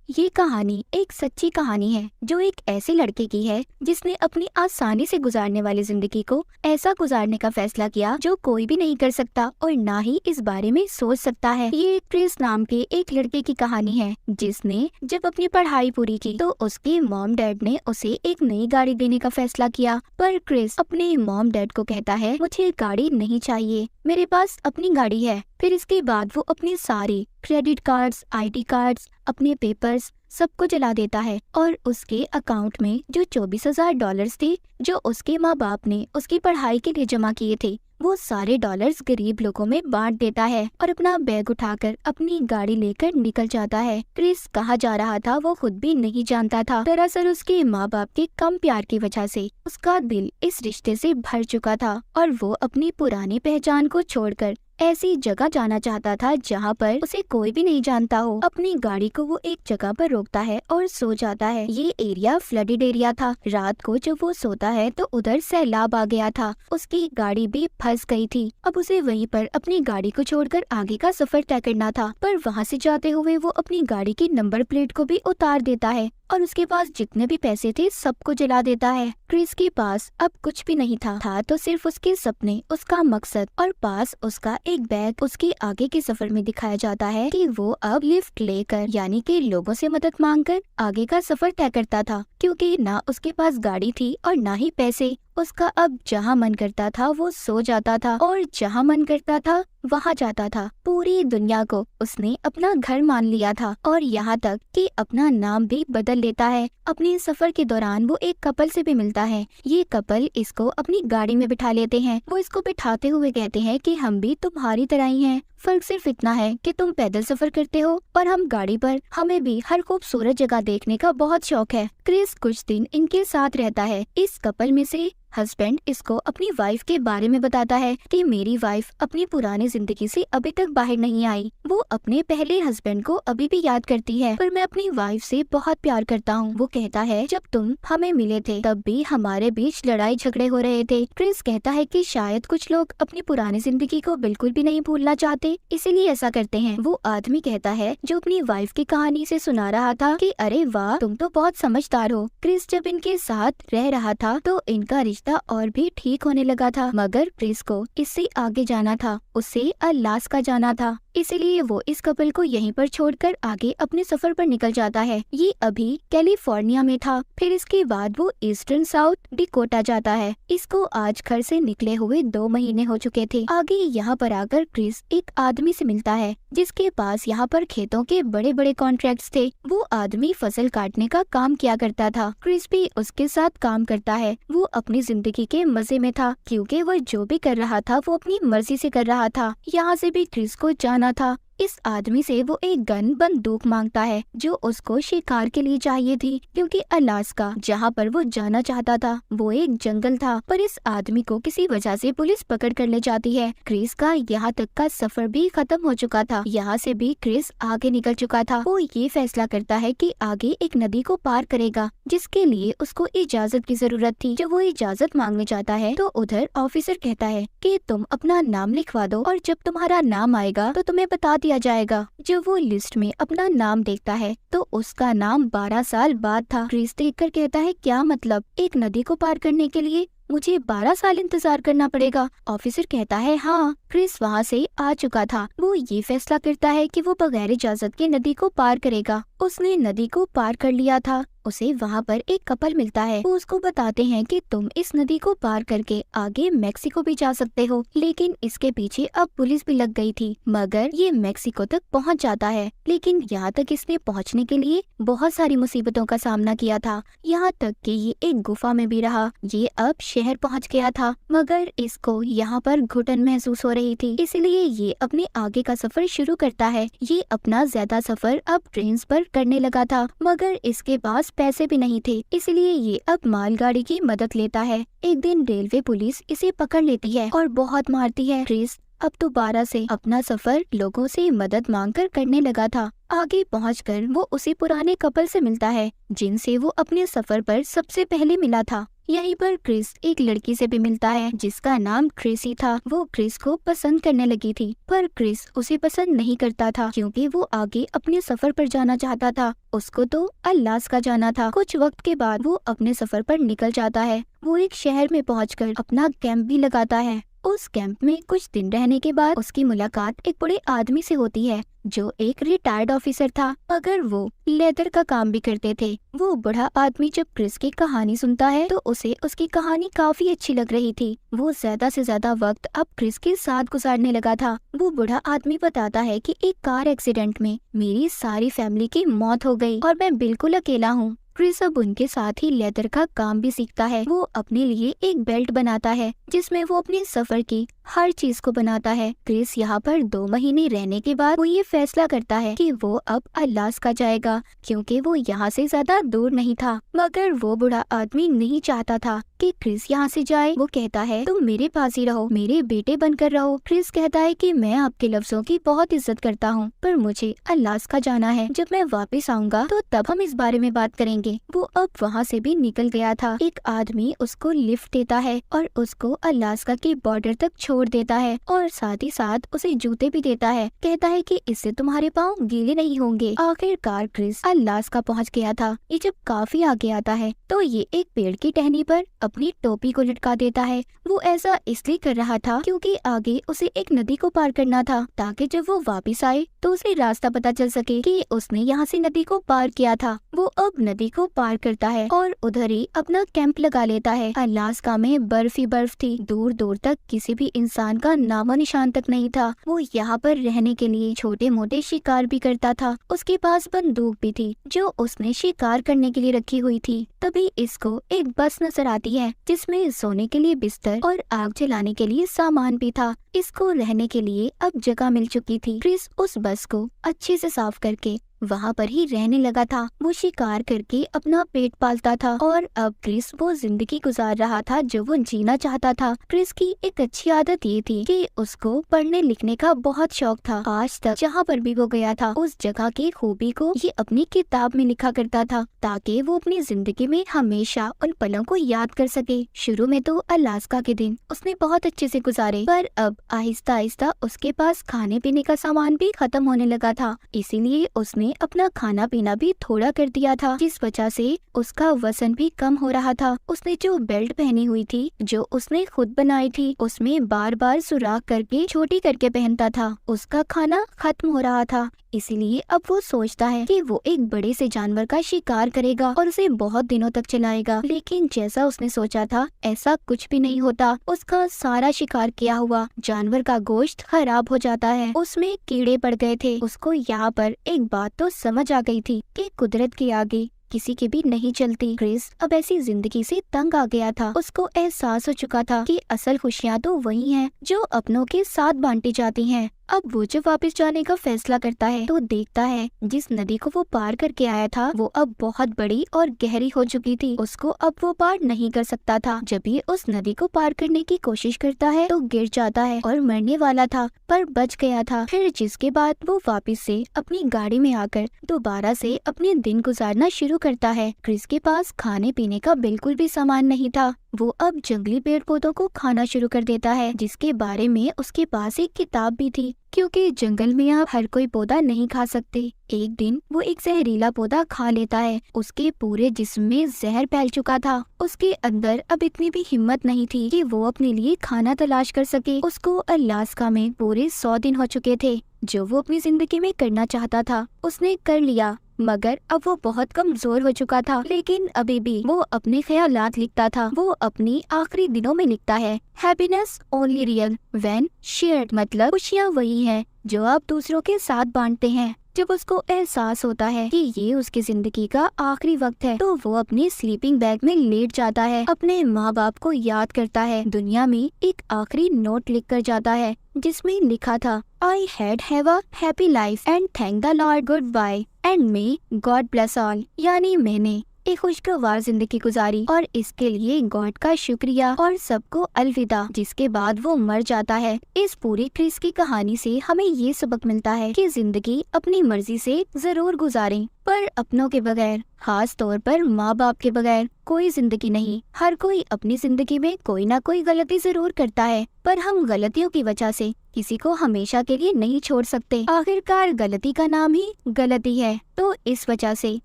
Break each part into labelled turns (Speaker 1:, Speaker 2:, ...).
Speaker 1: ये कहानी एक सच्ची कहानी है जो एक ऐसे लड़के की है जिसने अपनी आसानी से गुजारने वाली जिंदगी को ऐसा गुजारने का फैसला किया जो कोई भी नहीं कर सकता और ना ही इस बारे में सोच सकता है। ये क्रिस नाम के एक लड़के की कहानी है जिसने जब अपनी पढ़ाई पूरी की तो उसके मॉम डैड ने उसे एक नई गाड़ी देने का फैसला किया। पर क्रिस अपने मॉम डैड को कहता है, मुझे गाड़ी नहीं चाहिए, मेरे पास अपनी गाड़ी है। फिर इसके बाद वो अपनी सारी क्रेडिट कार्ड्स, आईडी कार्ड्स, अपने पेपर्स सबको जला देता है और उसके अकाउंट में जो $24,000 थे जो उसके माँ बाप ने उसकी पढ़ाई के लिए जमा किए थे, वो सारे डॉलर्स गरीब लोगों में बांट देता है और अपना बैग उठाकर अपनी गाड़ी लेकर निकल जाता है। क्रिस कहाँ जा रहा था वो खुद भी नहीं जानता था। दरअसल उसके माँ बाप के कम प्यार की वजह से उसका दिल इस रिश्ते से भर चुका था और वो अपनी पुरानी पहचान को छोड़कर ऐसी जगह जाना चाहता था जहाँ पर उसे कोई भी नहीं जानता हो। अपनी गाड़ी को वो एक जगह पर रोकता है और सो जाता है। ये एरिया फ्लडेड एरिया था। रात को जब वो सोता है तो उधर सैलाब आ गया था, उसकी गाड़ी भी फंस गई थी। अब उसे वहीं पर अपनी गाड़ी को छोड़कर आगे का सफर तय करना था, पर वहाँ से जाते हुए वो अपनी गाड़ी की नंबर प्लेट को भी उतार देता है और उसके पास जितने भी पैसे थे सबको जला देता है। क्रिस के पास अब कुछ भी नहीं था तो सिर्फ उसके सपने, उसका मकसद और पास उसका एक बैग। उसके आगे के सफर में दिखाया जाता है कि वो अब लिफ्ट लेकर यानी कि लोगों से मदद मांगकर आगे का सफर तय करता था, क्योंकि ना उसके पास गाड़ी थी और ना ही पैसे। उसका अब जहाँ मन करता था वो सो जाता था और जहाँ मन करता था वहाँ जाता था। पूरी दुनिया को उसने अपना घर मान लिया था और यहाँ तक कि अपना नाम भी बदल लेता है। अपने सफर के दौरान वो एक कपल से भी मिलता है। ये कपल इसको अपनी गाड़ी में बिठा लेते हैं। वो इसको बिठाते हुए कहते हैं कि हम भी तुम्हारी तरह ही हैं, फर्क सिर्फ इतना है कि तुम पैदल सफर करते हो और हम गाड़ी पर। हमें भी हर खूबसूरत जगह देखने का बहुत शौक है। क्रिस कुछ दिन इनके साथ रहता है। इस कपल में से हस्बैंड इसको अपनी वाइफ के बारे में बताता है कि मेरी वाइफ अपनी पुरानी जिंदगी से अभी तक बाहर नहीं आई। वो अपने पहले हस्बैंड को अभी भी याद करती है, पर मैं अपनी वाइफ से बहुत प्यार करता हूँ। वो कहता है, जब तुम हमें मिले थे तब भी हमारे बीच लड़ाई झगड़े हो रहे थे। क्रिस कहता है कि शायद कुछ लोग अपनी पुरानी जिंदगी को बिल्कुल भी नहीं भूलना चाहते, इसीलिए ऐसा करते हैं। वो आदमी कहता है जो अपनी वाइफ की कहानी से सुना रहा था कि अरे वाह, तुम तो बहुत समझदार हो। क्रिस जब इनके साथ रह रहा था तो इनका रिश्ता और भी ठीक होने लगा था, मगर क्रिस को इससे आगे जाना था, उसे अलास्का जाना था। इसीलिए वो इस कपल को यहीं पर छोड़कर आगे अपने सफर पर निकल जाता है। ये अभी कैलिफोर्निया में था। फिर इसके बाद वो ईस्टर्न साउथ डिकोटा जाता है। इसको आज घर से निकले हुए 2 महीने हो चुके थे। आगे यहाँ पर आकर क्रिस एक आदमी से मिलता है जिसके पास यहाँ पर खेतों के बड़े बड़े कॉन्ट्रैक्ट्स थे। वो आदमी फसल काटने का काम किया करता था। क्रिस भी उसके साथ काम करता है। वो अपनी जिंदगी के मजे में था, क्योंकि वो जो भी कर रहा था वो अपनी मर्जी से कर रहा था। यहाँ से भी क्रिस को जाना था। इस आदमी से वो एक गन बंदूक मांगता है जो उसको शिकार के लिए चाहिए थी, क्योंकि अलास्का जहाँ पर वो जाना चाहता था वो एक जंगल था। पर इस आदमी को किसी वजह से पुलिस पकड़ कर ले जाती है। क्रिस का यहाँ तक का सफर भी खत्म हो चुका था। यहाँ से भी क्रिस आगे निकल चुका था। वो ये फैसला करता है कि आगे एक नदी को पार करेगा, जिसके लिए उसको इजाजत की जरूरत थी। जब वो इजाजत मांगने जाता है तो उधर ऑफिसर कहता है कि तुम अपना नाम लिखवा दो और जब तुम्हारा नाम आएगा तो तुम्हें बता दिया जाएगा। जब वो लिस्ट में अपना नाम देखता है तो उसका नाम 12 साल बाद था। क्रिस देखकर कहता है, क्या मतलब, एक नदी को पार करने के लिए मुझे 12 साल इंतजार करना पड़ेगा? ऑफिसर कहता है हाँ। क्रिस वहाँ से आ चुका था। वो ये फैसला करता है कि वो बगैर इजाजत के नदी को पार करेगा। उसने नदी को पार कर लिया था। उसे वहाँ पर एक कपल मिलता है। वो उसको बताते हैं कि तुम इस नदी को पार करके आगे मेक्सिको भी जा सकते हो, लेकिन इसके पीछे अब पुलिस भी लग गई थी। मगर ये मेक्सिको तक पहुँच जाता है, लेकिन यहाँ तक इसने पहुँचने के लिए बहुत सारी मुसीबतों का सामना किया था। यहाँ तक कि ये एक गुफा में भी रहा। ये अब शहर पहुँच गया था, मगर इसको यहाँ पर घुटन महसूस हो रही थी, इसलिए ये अपने आगे का सफर शुरू करता है। ये अपना ज्यादा सफर अब ट्रेन पर करने लगा था, मगर इसके पास पैसे भी नहीं थे, इसलिए ये अब मालगाड़ी की मदद लेता है। एक दिन रेलवे पुलिस इसे पकड़ लेती है और बहुत मारती है। क्रिस अब दोबारा से अपना सफर लोगों से मदद मांगकर करने लगा था। आगे पहुंचकर वो उसी पुराने कपल से मिलता है जिनसे वो अपने सफर पर सबसे पहले मिला था। यहीं पर क्रिस एक लड़की से भी मिलता है जिसका नाम क्रिसी था। वो क्रिस को पसंद करने लगी थी, पर क्रिस उसे पसंद नहीं करता था क्योंकि वो आगे अपने सफर पर जाना चाहता था। उसको तो अलास्का जाना था। कुछ वक्त के बाद वो अपने सफर पर निकल जाता है। वो एक शहर में पहुंचकर अपना कैंप भी लगाता है। उस कैंप में कुछ दिन रहने के बाद उसकी मुलाकात एक बड़े आदमी से होती है जो एक रिटायर्ड ऑफिसर था, मगर वो लेदर का काम भी करते थे। वो बड़ा आदमी जब क्रिस की कहानी सुनता है तो उसे उसकी कहानी काफी अच्छी लग रही थी। वो ज्यादा से ज्यादा वक्त अब क्रिस के साथ गुजारने लगा था। वो बड़ा आदमी बताता है कि एक कार एक्सीडेंट में मेरी सारी फैमिली की मौत हो गई और मैं बिल्कुल अकेला हूँ। क्रिस अब उनके साथ ही लेदर का काम भी सीखता है। वो अपने लिए एक बेल्ट बनाता है जिसमें वो अपने सफर की हर चीज को बनाता है। क्रिस यहाँ पर 2 महीने रहने के बाद वो ये फैसला करता है कि वो अब अलास्का जाएगा क्योंकि वो यहाँ से ज्यादा दूर नहीं था। मगर वो बूढ़ा आदमी नहीं चाहता था कि क्रिस यहाँ से जाए। वो कहता है तुम मेरे पास ही रहो, मेरे बेटे बनकर रहो। क्रिस कहता है कि मैं आपके लफ्जों की बहुत इज्जत करता हूँ, पर मुझे अलास्का जाना है। जब मैं वापस आऊंगा तो तब हम इस बारे में बात करेंगे। वो अब वहाँ से भी निकल गया था। एक आदमी उसको लिफ्ट देता है और उसको अलास्का के बॉर्डर तक छोड़ देता है और साथ ही साथ उसे जूते भी देता है। कहता है कि इससे तुम्हारे पाँव गीले नहीं होंगे। आखिरकार क्रिस अलास्का पहुँच गया था। ये जब काफी आगे आता है तो ये एक पेड़ की टहनी पर अपनी टोपी को लटका देता है। वो ऐसा इसलिए कर रहा था क्योंकि आगे उसे एक नदी को पार करना था ताकि जब वो वापस आए तो उसे रास्ता पता चल सके कि उसने यहाँ से नदी को पार किया था। वो अब नदी को पार करता है और उधर ही अपना कैंप लगा लेता है। अलास्का में बर्फ ही बर्फ थी। दूर दूर तक किसी भी इंसान का नामो निशान तक नहीं था। वो यहाँ पर रहने के लिए छोटे मोटे शिकार भी करता था। उसके पास बंदूक भी थी जो उसने शिकार करने के लिए रखी हुई थी। तभी इसको एक बस नजर आती है जिसमें सोने के लिए बिस्तर और आग जलाने के लिए सामान भी था। इसको रहने के लिए अब जगह मिल चुकी थी। क्रिस उस बस को अच्छे से साफ करके वहाँ पर ही रहने लगा था। वो शिकार करके अपना पेट पालता था और अब क्रिस वो जिंदगी गुजार रहा था जो वो जीना चाहता था। क्रिस की एक अच्छी आदत ये थी कि उसको पढ़ने लिखने का बहुत शौक था। आज तक जहाँ पर भी वो गया था उस जगह की खूबी को ये अपनी किताब में लिखा करता था ताकि वो अपनी जिंदगी में हमेशा उन पलों को याद कर सके। शुरू में तो अलास्का के दिन उसने बहुत अच्छे से गुजारे, पर अब आहिस्ता आहिस्ता उसके पास खाने पीने का सामान भी खत्म होने लगा था। इसीलिए उसने अपना खाना पीना भी थोड़ा कर दिया था, जिस वजह से उसका वजन भी कम हो रहा था। उसने जो बेल्ट पहनी हुई थी जो उसने खुद बनाई थी उसमें बार बार सुराख करके छोटी करके पहनता था। उसका खाना खत्म हो रहा था, इसीलिए अब वो सोचता है कि वो एक बड़े से जानवर का शिकार करेगा और उसे बहुत दिनों तक चलाएगा। लेकिन जैसा उसने सोचा था ऐसा कुछ भी नहीं होता। उसका सारा शिकार किया हुआ जानवर का गोश्त खराब हो जाता है, उसमें कीड़े पड़ गए थे। उसको यहाँ पर एक बात तो समझ आ गई थी कि कुदरत के आगे किसी की भी नहीं चलती। क्रिस अब ऐसी जिंदगी से तंग आ गया था। उसको एहसास हो चुका था कि असल खुशियाँ तो वही हैं जो अपनों के साथ बांटी जाती हैं। अब वो जब वापस जाने का फैसला करता है तो देखता है जिस नदी को वो पार करके आया था वो अब बहुत बड़ी और गहरी हो चुकी थी। उसको अब वो पार नहीं कर सकता था। जब ये उस नदी को पार करने की कोशिश करता है तो गिर जाता है और मरने वाला था, पर बच गया था। फिर जिसके बाद वो वापस से अपनी गाड़ी में आकर दोबारा से अपने दिन गुजारना शुरू करता है। क्रिस के पास खाने पीने का बिल्कुल भी सामान नहीं था। वो अब जंगली पेड़ पौधों को खाना शुरू कर देता है, जिसके बारे में उसके पास एक किताब भी थी, क्योंकि जंगल में आप हर कोई पौधा नहीं खा सकते। एक दिन वो एक जहरीला पौधा खा लेता है। उसके पूरे जिस्म में जहर फैल चुका था। उसके अंदर अब इतनी भी हिम्मत नहीं थी कि वो अपने लिए खाना तलाश कर सके। उसको अलास्का में पूरे 100 दिन हो चुके थे। जो वो अपनी जिंदगी में करना चाहता था उसने कर लिया, मगर अब वो बहुत कमजोर हो चुका था। लेकिन अभी भी वो अपने ख्यालात लिखता था। वो अपनी आखिरी दिनों में लिखता है, happiness only real when shared, मतलब खुशियाँ वही है जो आप दूसरों के साथ बांटते हैं। जब उसको एहसास होता है कि ये उसकी जिंदगी का आखिरी वक्त है तो वो अपने स्लीपिंग बैग में लेट जाता है, अपने माँ बाप को याद करता है, दुनिया में एक आखिरी नोट लिख कर जाता है जिसमें लिखा था, I have a happy life and thank the Lord, goodbye and may God bless all, यानी मैंने एक खुशगवार जिंदगी गुजारी और इसके लिए गॉड का शुक्रिया और सबको अलविदा। जिसके बाद वो मर जाता है। इस पूरी क्रिस की कहानी से हमें ये सबक मिलता है कि जिंदगी अपनी मर्जी से जरूर गुजारें, पर अपनों के बगैर, खास तौर पर माँ बाप के बगैर कोई जिंदगी नहीं। हर कोई अपनी जिंदगी में कोई ना कोई गलती जरूर करता है, पर हम गलतियों की वजह से किसी को हमेशा के लिए नहीं छोड़ सकते। आखिरकार गलती का नाम ही गलती है। तो इस वजह से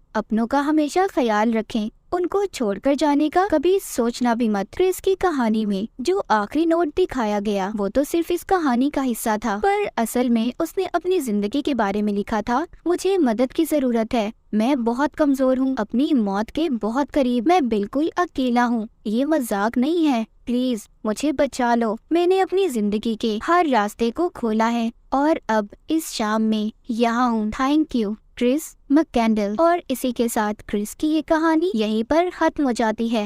Speaker 1: अपनों का हमेशा ख्याल रखें, उनको छोड़कर जाने का कभी सोचना भी मत। क्रिस की कहानी में जो आखिरी नोट दिखाया गया वो तो सिर्फ इस कहानी का हिस्सा था, पर असल में उसने अपनी जिंदगी के बारे में लिखा था। मुझे मदद की जरूरत है, मैं बहुत कमजोर हूँ, अपनी मौत के बहुत करीब, मैं बिल्कुल अकेला हूँ, ये मजाक नहीं है, प्लीज मुझे बचा लो। मैंने अपनी जिंदगी के हर रास्ते को खोला है और अब इस शाम में यहाँ हूँ। Thank you Chris McKendall. और इसी के साथ क्रिस की ये कहानी यहीं पर खत्म हो जाती है।